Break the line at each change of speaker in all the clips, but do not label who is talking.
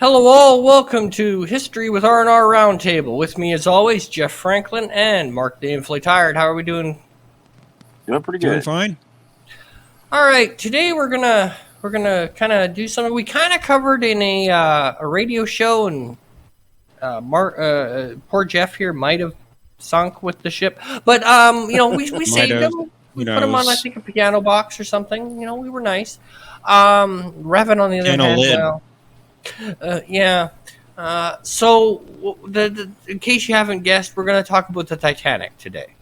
Hello all, welcome to History with R&R Roundtable. With me as always, Jeff Franklin and Mark the Inflay Tired. How are we doing?
Doing pretty
Doing
good.
fine.
All right, today we're gonna kind of do something we kind of covered in a radio show, and poor Jeff here might have sunk with the ship, but we
Might
saved
have.
him. We
Who
put him on, I
knows?
think, a piano box or something. We were nice. Revan, on the other
Piano
hand,
lid.
well. Yeah. So, in case you haven't guessed, we're going to talk about the Titanic today.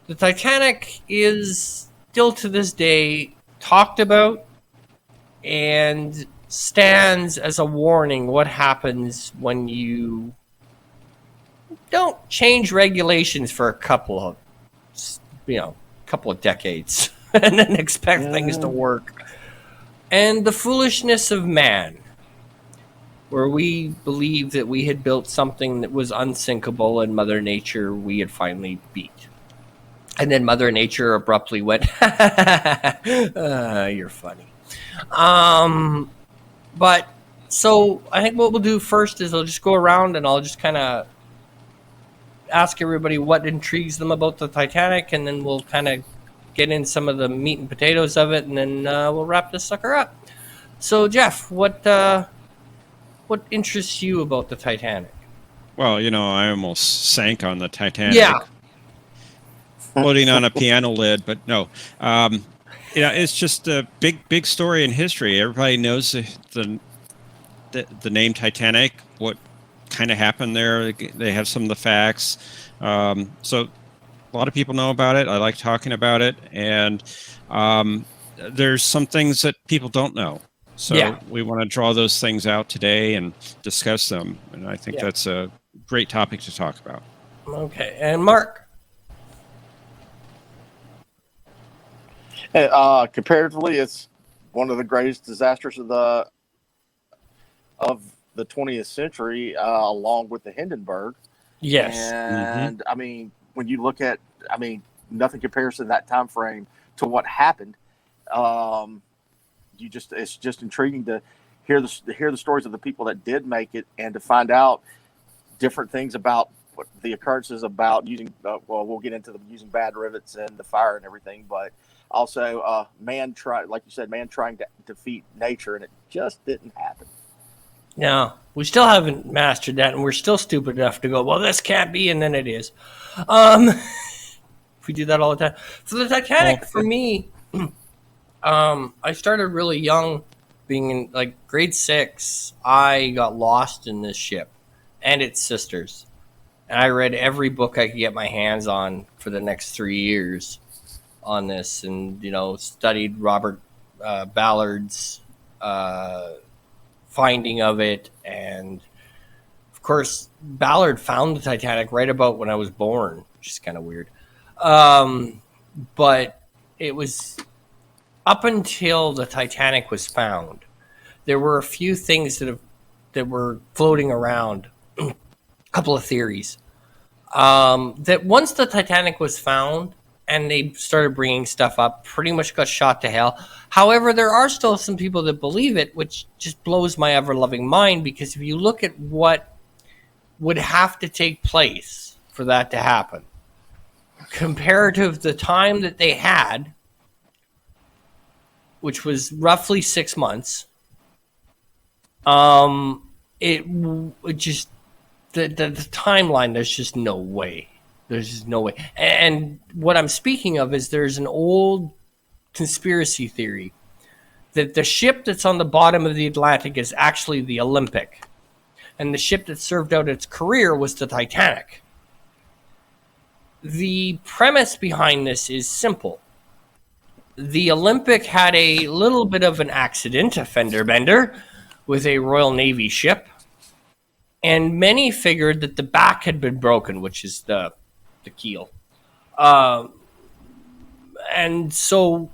The Titanic is still to this day talked about and stands as a warning what happens when you don't change regulations for a couple of decades and then expect things to work. And the foolishness of man, where we believed that we had built something that was unsinkable, and Mother Nature we had finally beat. And then Mother Nature abruptly went, you're funny. But so I think what we'll do first is I'll just go around and I'll just kind of ask everybody what intrigues them about the Titanic, and then we'll kind of get in some of the meat and potatoes of it, and then we'll wrap this sucker up. So, Jeff, what interests you about the Titanic?
Well, I almost sank on the Titanic.
Yeah.
Floating on a piano lid, but no. It's just a big story in history. Everybody knows the name Titanic, what kind of happened there. They have some of the facts. So a lot of people know about it. I like talking about it. And there's some things that people don't know. So we want to draw those things out today and discuss them. And I think that's a great topic to talk about.
Okay. And Mark?
Comparatively, it's one of the greatest disasters of the 20th century, along with the Hindenburg.
Yes.
And I mean, when you look at, nothing compares to that time frame to what happened. It's just intriguing to hear the stories of the people that did make it, and to find out different things about what the occurrences about using. We'll get into them using bad rivets and the fire and everything, but also man trying to defeat nature, and it just didn't happen.
No, we still haven't mastered that, and we're still stupid enough to go, well, this can't be, and then it is. We do that all the time. So the Titanic, for me, I started really young, being in grade 6. I got lost in this ship and its sisters, and I read every book I could get my hands on for the next 3 years on this, and studied Robert Ballard's finding of it. And of course, Ballard found the Titanic right about when I was born, which is kind of weird. But it was up until the Titanic was found, there were a few things that were floating around, a couple of theories, that once the Titanic was found and they started bringing stuff up, pretty much got shot to hell. However, there are still some people that believe it, which just blows my ever-loving mind, because if you look at what would have to take place for that to happen, comparative to the time that they had, which was roughly 6 months, it just the timeline. There's just no way. There's just no way. And what I'm speaking of is there's an old conspiracy theory that the ship that's on the bottom of the Atlantic is actually the Olympic, and the ship that served out its career was the Titanic. The premise behind this is simple. The Olympic had a little bit of an accident, a fender bender, with a Royal Navy ship, and many figured that the back had been broken, which is the keel. And so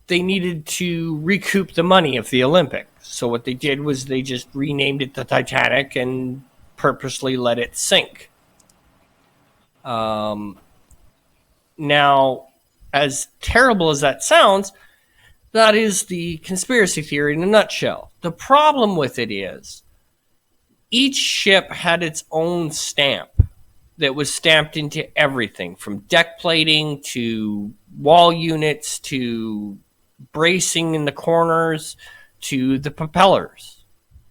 they needed to recoup the money of the Olympic. So what they did was they just renamed it the Titanic and purposely let it sink. Now, as terrible as that sounds, that is the conspiracy theory in a nutshell. The problem with it is each ship had its own stamp that was stamped into everything from deck plating to wall units to bracing in the corners to the propellers.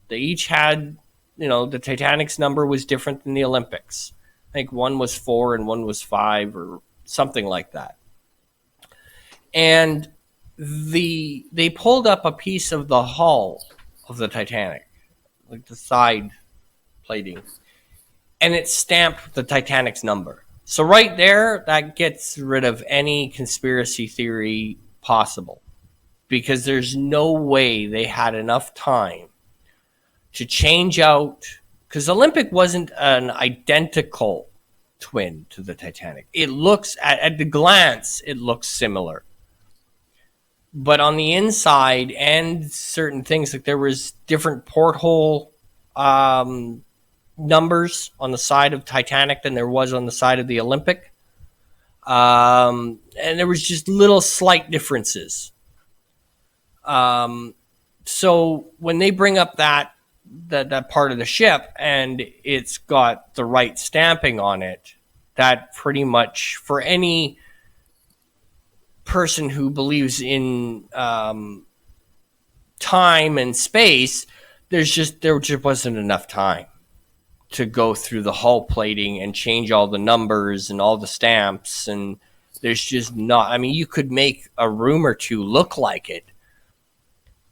They each had, the Titanic's number was different than the Olympics. I think one was 4 and one was 5 or something like that. And they pulled up a piece of the hull of the Titanic, like the side plating, and it stamped the Titanic's number. So right there, that gets rid of any conspiracy theory possible, because there's no way they had enough time to change out, because Olympic wasn't an identical twin to the Titanic. It looks, at the glance, it looks similar. But on the inside and certain things, like there was different porthole numbers on the side of Titanic than there was on the side of the Olympic. And there was just little slight differences. So when they bring up that part of the ship and it's got the right stamping on it, that pretty much, for any person who believes in time and space, there just wasn't enough time to go through the hull plating and change all the numbers and all the stamps. And there's just not, I mean, you could make a room or two look like it,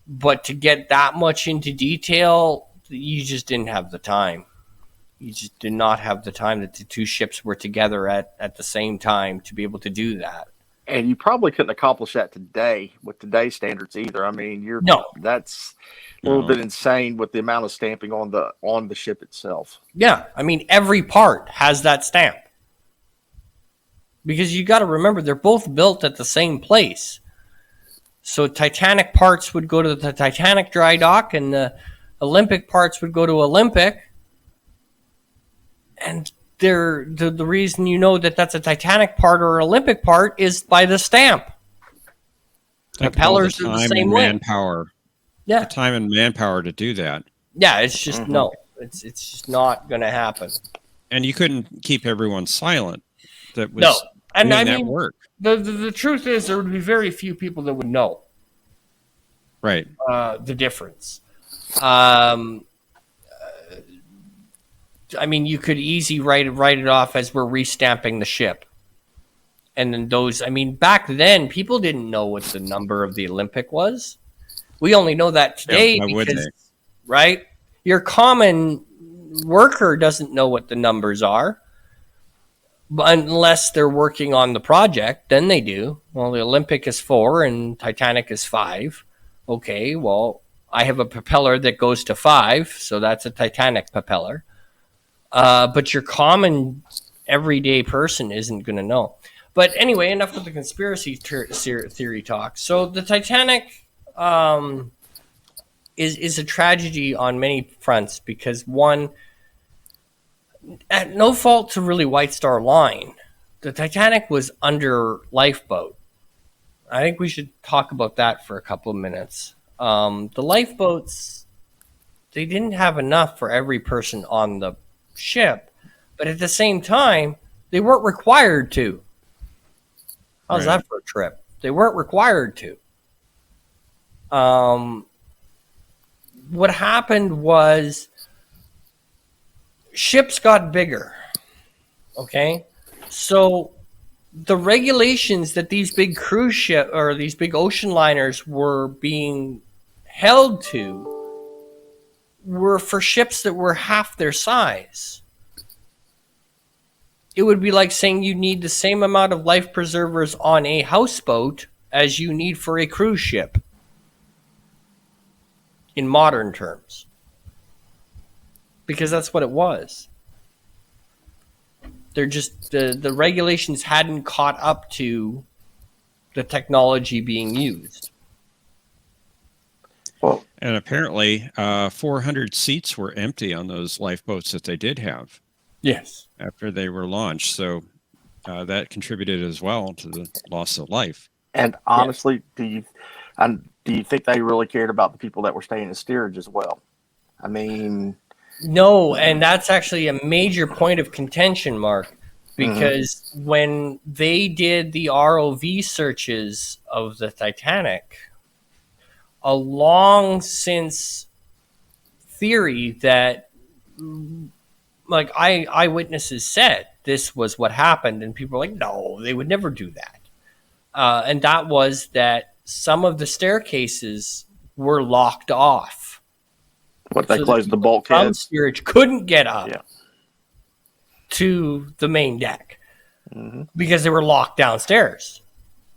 but to get that much into detail, you just didn't have the time. You just did not have the time that the two ships were together at the same time to be able to do that.
And you probably couldn't accomplish that today with today's standards either. I mean, that's a little bit insane with the amount of stamping on the ship itself.
Yeah, I mean, every part has that stamp. Because you got to remember, they're both built at the same place. So Titanic parts would go to the Titanic dry dock, and the Olympic parts would go to Olympic. And the reason you know that that's a Titanic part or Olympic part is by the stamp. Propellers are the same way.
Manpower.
Yeah,
the time and manpower to do that.
Yeah, it's just it's just not going to happen.
And you couldn't keep everyone silent. That was
and I
that
mean,
work.
The truth is, there would be very few people that would know.
Right.
The difference. I mean, you could easily write it off as we're restamping the ship. And then back then, people didn't know what the number of the Olympic was. We only know that today because, right? Your common worker doesn't know what the numbers are. But unless they're working on the project, then they do. Well, the Olympic is 4 and Titanic is 5. Okay, well, I have a propeller that goes to 5, so that's a Titanic propeller. But your common everyday person isn't going to know. But anyway, enough with the conspiracy theory talk. So the Titanic is a tragedy on many fronts because, one, at no fault to really White Star Line, the Titanic was under lifeboat. I think we should talk about that for a couple of minutes. The lifeboats, they didn't have enough for every person on the ship, but at the same time, they weren't required to. How's that for a trip? They weren't required to. What happened was ships got bigger. Okay? So the regulations that these big cruise ship or these big ocean liners were being held to were for ships that were half their size. It would be like saying you need the same amount of life preservers on a houseboat as you need for a cruise ship. In modern terms. Because that's what it was. They're just, the regulations hadn't caught up to the technology being used.
Well,
and apparently 400 seats were empty on those lifeboats that they did have.
Yes.
After they were launched. So that contributed as well to the loss of life.
And honestly, do you think they really cared about the people that were staying in steerage as well? I mean,
No, and that's actually a major point of contention, Mark, because when they did the ROV searches of the Titanic, a long since theory that like eyewitnesses said this was what happened, and people were like, no, they would never do that. And that was that some of the staircases were locked off.
What they
So
closed the
from
bulkheads.
steerage couldn't get up
Yeah.
to the main deck because they were locked downstairs.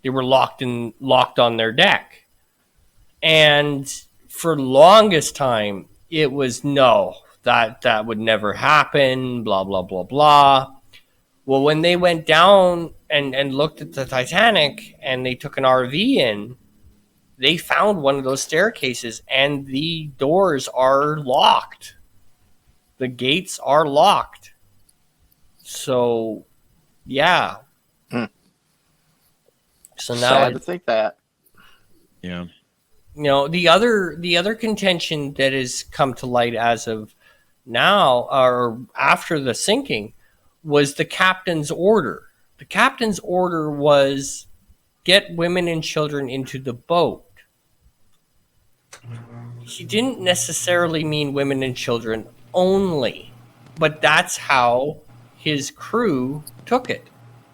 They were locked on their deck. And for longest time, it was no, that would never happen, blah, blah, blah, blah. Well, when they went down and looked at the Titanic and they took an RV in, they found one of those staircases and the doors are locked. The gates are locked. So, yeah. So now
Sad to think that.
Yeah.
you know, the other contention that has come to light as of now or after the sinking was the captain's order. The captain's order was get women and children into the boat. He didn't necessarily mean women and children only, but that's how his crew took it.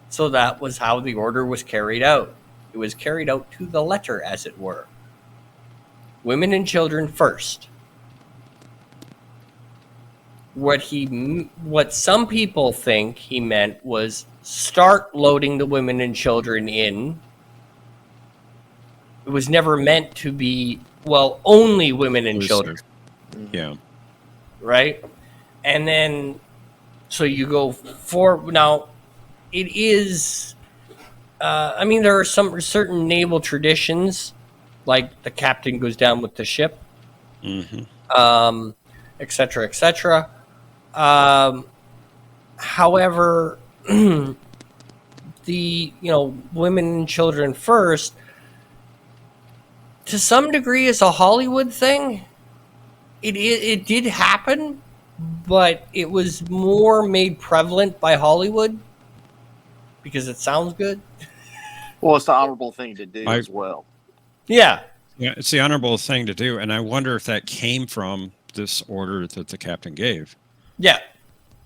So that was how the order was carried out. It was carried out to the letter, as it were. Women and children first. What some people think he meant was start loading the women and children in. It was never meant to be, well, only women and children.
Yeah.
Right? And then, so you go for, now, it is, I mean, there are some certain naval traditions, like the captain goes down with the ship, et cetera, et cetera. However, the, women and children first, to some degree, is a Hollywood thing. It did happen, but it was more made prevalent by Hollywood because it sounds good.
Well, it's the honorable thing to do as well.
Yeah.
Yeah, it's the honorable thing to do, and I wonder if that came from this order that the captain gave.
Yeah.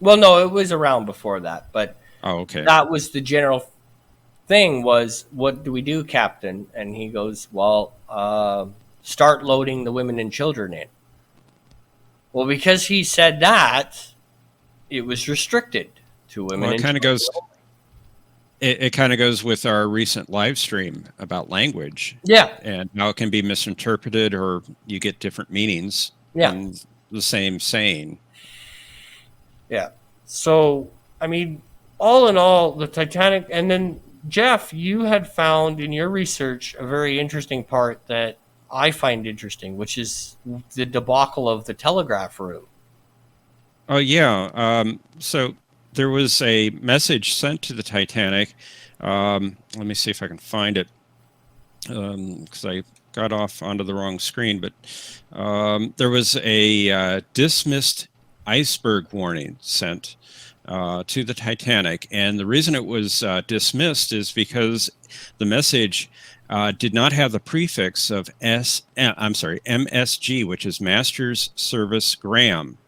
Well, no, it was around before that, but
Oh, okay.
that was the general thing was, what do we do, Captain? And he goes, well, start loading the women and children in. Well, because he said that, it was restricted to women.
Well,
and
it kind of
children.
goes. It kind of goes with our recent live stream about language.
Yeah.
And how it can be misinterpreted, or you get different meanings.
Yeah.
In the same saying.
Yeah. So, I mean, all in all, the Titanic, and then Jeff, you had found in your research a very interesting part that I find interesting, which is the debacle of the telegraph room.
Oh, yeah. So there was a message sent to the Titanic. Let me see if I can find it, because I got off onto the wrong screen. But there was a dismissed iceberg warning sent to the Titanic. And the reason it was dismissed is because the message did not have the prefix of MSG, which is Master's Service Gram.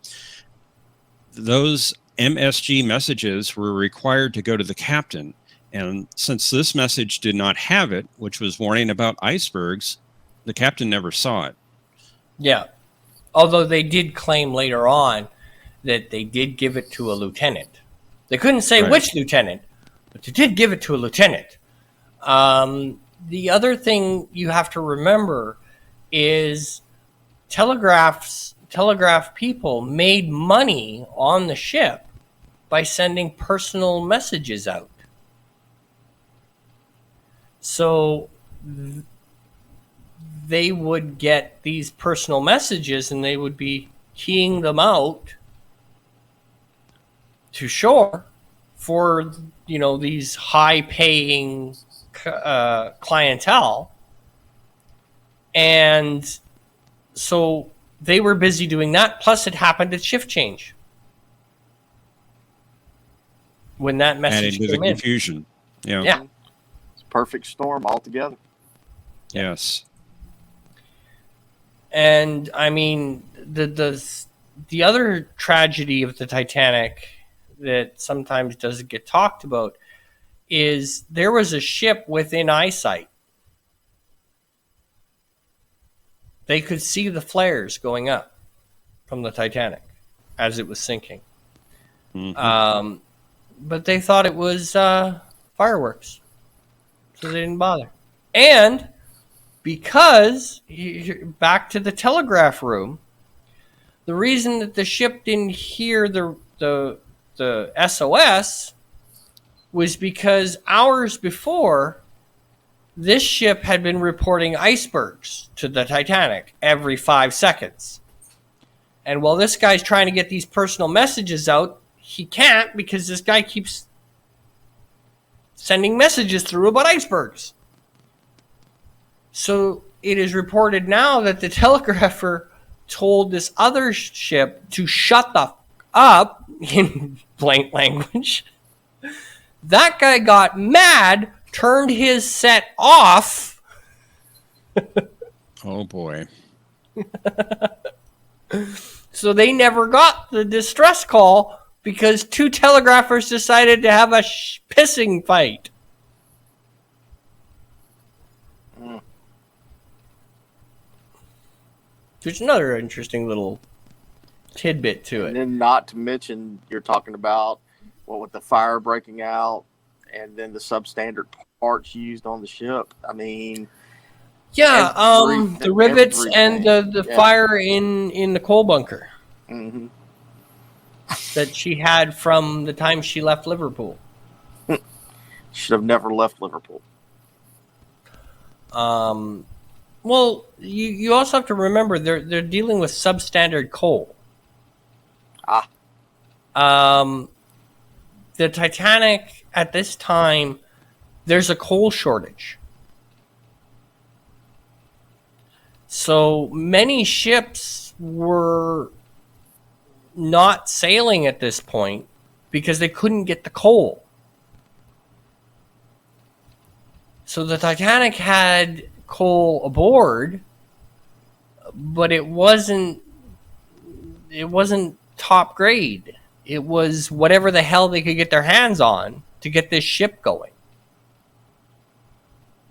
Those MSG messages were required to go to the captain. And since this message did not have it, which was warning about icebergs, the captain never saw it.
Yeah. Although they did claim later on that they did give it to a lieutenant. They couldn't say which lieutenant, but they did give it to a lieutenant. The other thing you have to remember is telegraph people made money on the ship by sending personal messages out. So they would get these personal messages and they would be keying them out to shore for, these high-paying clientele. And so They were busy doing that. Plus, it happened at shift change when that message
Adding to the
came in.
confusion. Yeah.
Yeah.
It's a perfect storm altogether.
Yes.
And I mean, the other tragedy of the Titanic that sometimes doesn't get talked about is there was a ship within eyesight. They could see the flares going up from the Titanic as it was sinking.
Mm-hmm.
But they thought it was fireworks, so they didn't bother. And because, back to the telegraph room, the reason that the ship didn't hear the SOS was because hours before, this ship had been reporting icebergs to the Titanic every 5 seconds. And while this guy's trying to get these personal messages out, he can't because this guy keeps sending messages through about icebergs. So it is reported now that the telegrapher told this other ship to shut the up in blank language. That guy got mad, turned his set off.
Oh boy.
So they never got the distress call because two telegraphers decided to have a pissing fight. There's another interesting little tidbit to
And
it.
then, not to mention, you're talking about with the fire breaking out, and then the substandard parts used on the ship. I mean,
Yeah, the rivets and the
Yeah.
fire in the coal bunker
Mm-hmm.
that she had from the time she left Liverpool.
Should have never left Liverpool.
Well, you also have to remember they're dealing with substandard coal. The Titanic at this time, there's a coal shortage. So many ships were not sailing at this point because they couldn't get the coal. So the Titanic had coal aboard, but it wasn't top grade. It was whatever the hell they could get their hands on to get this ship going.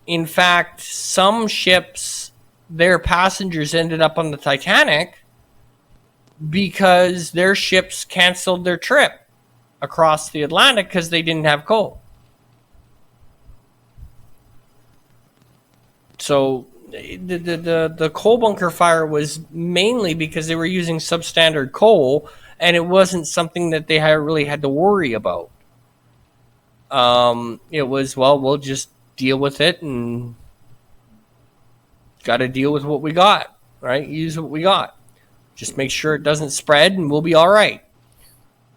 In fact, some ships, their passengers ended up on the Titanic because their ships canceled their trip across the Atlantic because they didn't have coal. So the coal bunker fire was mainly because they were using substandard coal, and it wasn't something that they really had to worry about. It was, well, we'll just deal with it and got to deal with what we got, right? Use what we got. Just make sure it doesn't spread and we'll be all right.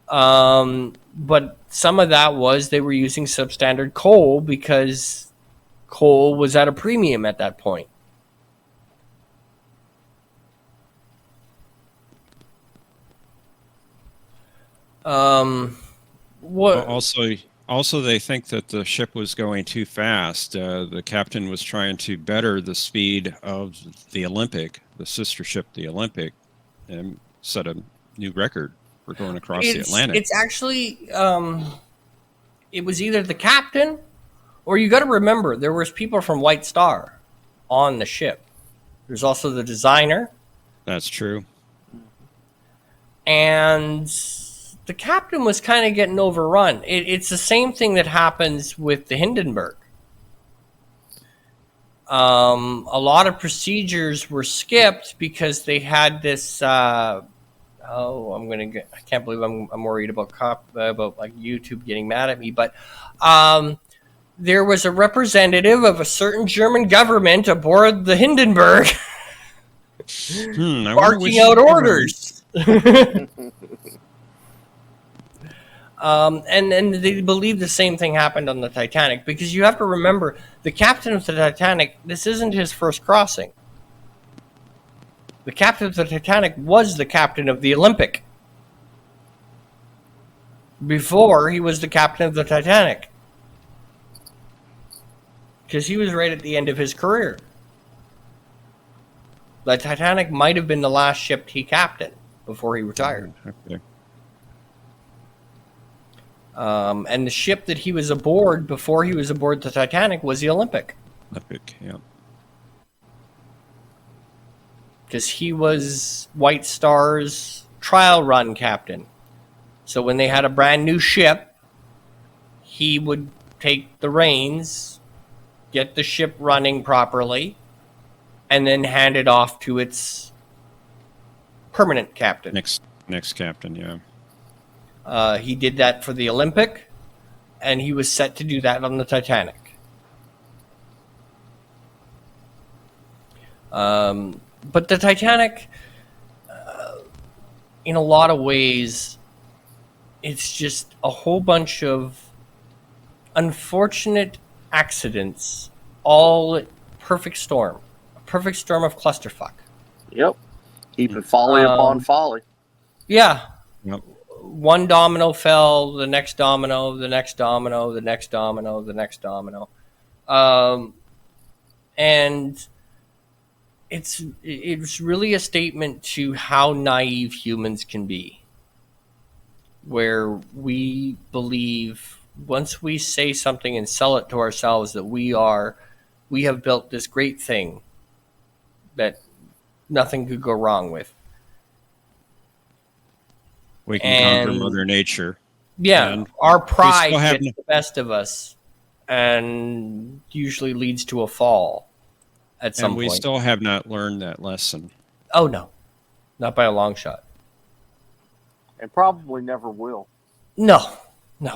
But some of that was they were using substandard coal because coal was at a premium at that point. What?
Also, they think that the ship was going too fast. The captain was trying to better the speed of the Olympic, the sister ship, the Olympic, and set a new record for going across the Atlantic.
It's actually, it was either the captain, or you got to remember there was people from White Star on the ship. There's also the designer.
That's true.
And the captain was kind of getting overrun. It's the same thing that happens with the Hindenburg. A lot of procedures were skipped because they had this. I can't believe I'm worried about like YouTube getting mad at me, but there was a representative of a certain German government aboard the Hindenburg barking out orders. And they believe the same thing happened on the Titanic, because you have to remember the captain of the Titanic, this isn't his first crossing. The captain of the Titanic was the captain of the Olympic before he was the captain of the Titanic, because he was right at the end of his career. The Titanic might have been the last ship he captained before he retired.
Okay.
And the ship that he was aboard before he was aboard the Titanic was the Olympic,
Epic, yeah.
because he was White Star's trial run captain. So when they had a brand new ship, he would take the reins, get the ship running properly, and then hand it off to its permanent captain.
Next captain, yeah.
He did that for the Olympic, and he was set to do that on the Titanic. But the Titanic, in a lot of ways, it's just a whole bunch of unfortunate accidents, all perfect storm. A perfect storm of clusterfuck.
Yep. Heaping folly upon folly.
Yeah.
Yep.
One domino fell, the next domino, the next domino, the next domino, the next domino. And it's really a statement to how naive humans can be, where we believe once we say something and sell it to ourselves that we have built this great thing that nothing could go wrong with.
We can conquer Mother Nature.
Yeah,
And
our pride
have
gets the best of us and usually leads to a fall at some
And we
point.
still have not learned that lesson.
Oh, no. Not by a long shot.
And probably never will.
No,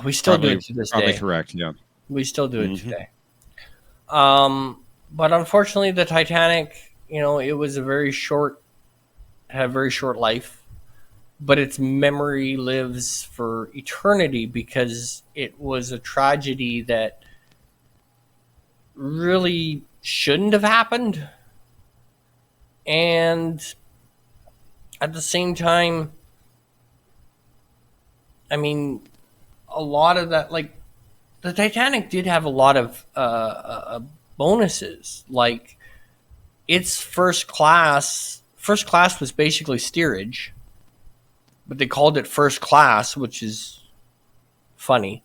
we still do it to this
Probably
day.
correct, yeah.
We still do it today. But unfortunately, the Titanic, it was had a very short life, but its memory lives for eternity because it was a tragedy that really shouldn't have happened. And at the same time, I mean, a lot of that, like, the Titanic did have a lot of bonuses. Like, its first class was basically steerage, but they called it first class, which is funny.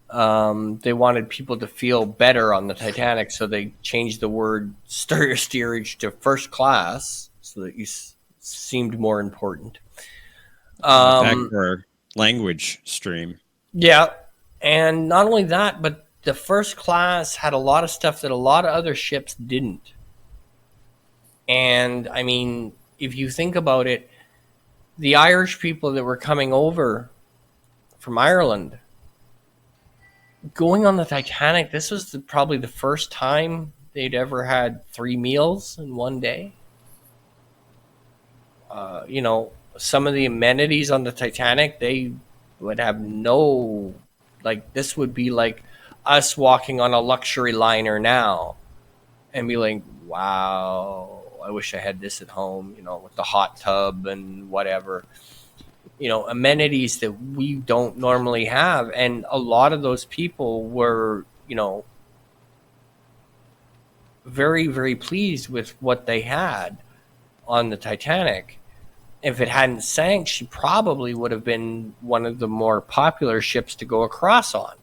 They wanted people to feel better on the Titanic, so they changed the word steerage to first class so that you seemed more important.
Back to our language stream.
Yeah, and not only that, but the first class had a lot of stuff that a lot of other ships didn't. And, I mean, if you think about it, the Irish people that were coming over from Ireland, going on the Titanic, this was probably the first time they'd ever had 3 meals in one day. Some of the amenities on the Titanic, they would have no, like, this would be like us walking on a luxury liner now and be like, wow, I wish I had this at home, with the hot tub and whatever. Amenities that we don't normally have. And a lot of those people were, very, very pleased with what they had on the Titanic. If it hadn't sank, she probably would have been one of the more popular ships to go across on.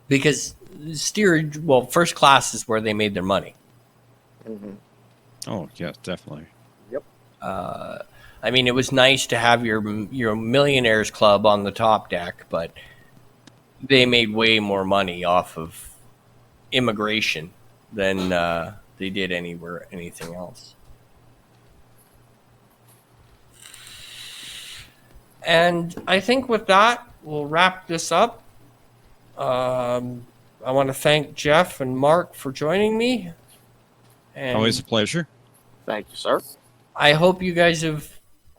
Because steerage, first class is where they made their money.
Mm-hmm.
Oh, yeah, definitely.
Yep.
I mean, it was nice to have your millionaires club on the top deck, but they made way more money off of immigration than they did anything else. And I think with that, we'll wrap this up. I want to thank Jeff and Mark for joining me. And
Always a pleasure.
Thank you, sir.
I hope you guys have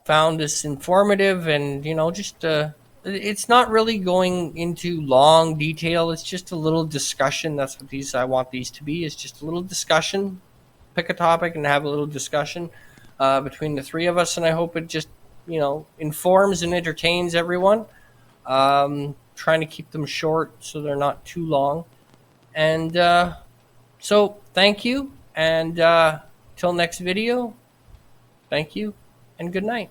found this informative and, it's not really going into long detail. It's just a little discussion. That's what I want these to be. It's just a little discussion pick a topic and have a little discussion between the three of us, and I hope it just, informs and entertains everyone. Trying to keep them short so they're not too long. And so thank you, and till next video, thank you, and good night.